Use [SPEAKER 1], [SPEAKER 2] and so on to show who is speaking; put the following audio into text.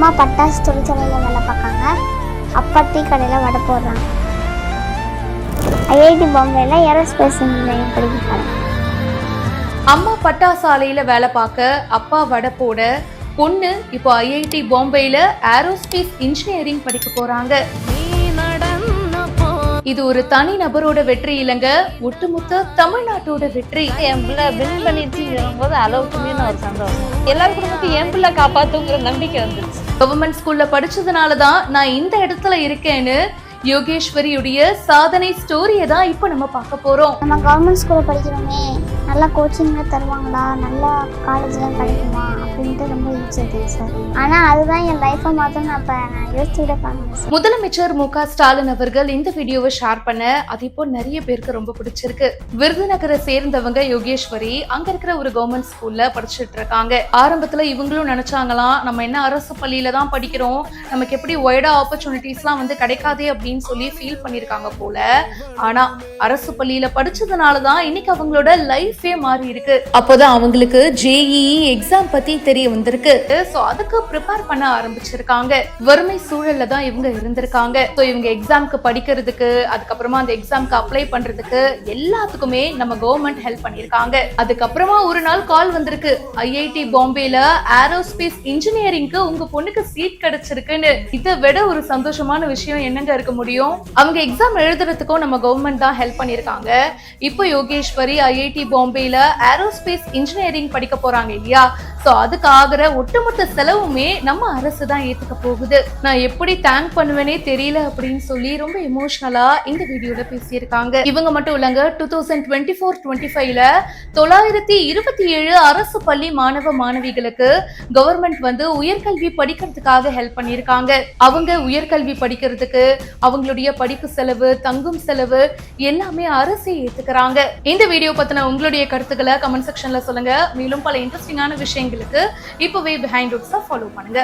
[SPEAKER 1] அம்மா பட்டாசு தொழிற்சாலையில் வேலை பார்க்காங்க, அப்பா டீ கடையில் வடை போடுறாங்க. ஐஐடி பாம்பேல ஏரோஸ்பேஸ் இன்ஜினியரிங் படிக்கிறாங்க.
[SPEAKER 2] அம்மா பட்டாசு ஆலையில வேலை பார்க்க, அப்பா வடை போட, பொண்ணு இப்போ ஐஐடி பாம்பேல ஏரோஸ்பேஸ் இன்ஜினியரிங் படிக்க போறாங்க. இது ஒரு தனி நபரோட வெற்றி இல்லைங்க, ஒட்டுமொத்த தமிழ்நாட்டோட வெற்றி.
[SPEAKER 3] என் பிள்ளை வின் பண்ணிடுச்சு போது அளவுக்கு மீன் ஒரு சந்தோஷம். எல்லாரும் குடும்பத்தையும் என் பிள்ளை காப்பாத்துங்கிற நம்பிக்கை வந்துருச்சு.
[SPEAKER 2] கவர்மெண்ட் ஸ்கூல்ல படிச்சதுனாலதான் நான் இந்த இடத்துல இருக்கேன்னு யோகேஸ்வரியுடைய சாதனை ஸ்டோரியை தான் இப்போ நம்ம பார்க்க போறோம்.
[SPEAKER 1] நம்ம கவர்மெண்ட் ஸ்கூல்ல படிக்கிறோமே, நல்லா கோச்சிங்ல தருவாங்களா, நல்லா காலேஜ்லாம் கிடைக்குமா அப்படின்ட்டு ரொம்ப யோசிச்சிருக்கேன் சார். ஆனா அதுதான் என் லைஃபை மாற்ற நான் யோசிச்சுட பாருங்க.
[SPEAKER 2] முதலமைச்சர் மு.க. ஸ்டாலின் அவர்கள் இந்த வீடியோவை ஷேர் பண்ண அது இப்போ நிறைய பேருக்கு ரொம்ப பிடிச்சிருக்கு. விருதுநகரை சேர்ந்தவங்க யோகேஸ்வரி அங்க இருக்கிற ஒரு கவர்மெண்ட் ஸ்கூல்ல படிச்சுட்டு இருக்காங்க. ஆரம்பத்துல இவங்களும் நினைச்சாங்களாம், நம்ம என்ன அரசு பள்ளியில தான் படிக்கிறோம், நமக்கு எப்படி ஒய்டா ஆப்பர்ச்சுனிட்டிஸ்லாம் வந்து கிடைக்காதே அப்படின்னு சொல்லி ஃபீல் பண்ணிருக்காங்க போல. ஆனா அரசு பள்ளியில படிச்சதுனாலதான் இன்னைக்கு அவங்களோட லைஃபே மாறி இருக்கு. அப்போதான் அவங்களுக்கு JEE எக்ஸாம் பத்தி தெரிய வந்திருக்கு. சோ அதுக்கு ப்ரிப்பேர் பண்ண ஆரம்பிச்சிருக்காங்க. வறுமை சூழல்ல தான் இவங்க இருந்திருக்காங்க. சோ இவங்க எக்ஸாம்க்கு படிக்கிறதுக்கு, அதுக்கப்புறமா அந்த எக்ஸாம்க்கு அப்ளை பண்றதுக்கு எல்லாத்துக்குமே நம்ம கவர்மெண்ட் ஹெல்ப் பண்ணிருக்காங்க. அதுக்கப்புறமா ஒரு நாள் கால் வந்திருக்கு, ஐஐடி பாம்பேல ஏரோஸ்பேஸ் இன்ஜினியரிங்க்கு உங்க பொண்ணுக்கு சீட் கிடைச்சிருக்குன்னு. இதை விட ஒரு சந்தோஷமான விஷயம் என்னங்க இருக்க முடியும்? அவங்க எக்ஸாம் எழுதுறதுக்கும் நம்ம கவர்மெண்ட் தான் ஹெல்ப் பண்ணிருக்காங்க. இப்போ யோகேஸ்வரி ஐஐடி பாம்பேல ஏரோஸ்பேஸ் இன்ஜினியரிங் படிக்க போறாங்க இல்லையா? சோ அதுக்கு ஆகிற ஒட்டுமொத்த செலவுமே நம்ம அரசு தான் ஏத்துக்க போகுது. நான் எப்படி தேங்க் பண்ணுவேனே தெரியல அப்படின்னு சொல்லி ரொம்ப எமோஷனலா இந்த வீடியோல பேசியிருக்காங்க. இவங்க மட்டும் இல்லங்க, 2024-25ல 927 அரசு பள்ளி மாணவ மாணவிகளுக்கு கவர்மெண்ட் வந்து உயர்கல்வி படிக்கிறதுக்காக ஹெல்ப் பண்ணிருக்காங்க. அவங்க உயர்கல்வி படிக்கிறதுக்கு அவங்களுடைய படிப்பு செலவு, தங்கும் செலவு எல்லாமே அரசே ஏத்துக்கிறாங்க. இந்த வீடியோ பத்தின உங்களுடைய கருத்துக்களை கமெண்ட் செக்ஷன்ல சொல்லுங்க. மேலும் பல இன்ட்ரெஸ்டிங்கான விஷயங்களுக்கு இப்பவே பிஹைண்ட் ரூட்ஸை ஃபாலோ பண்ணுங்க.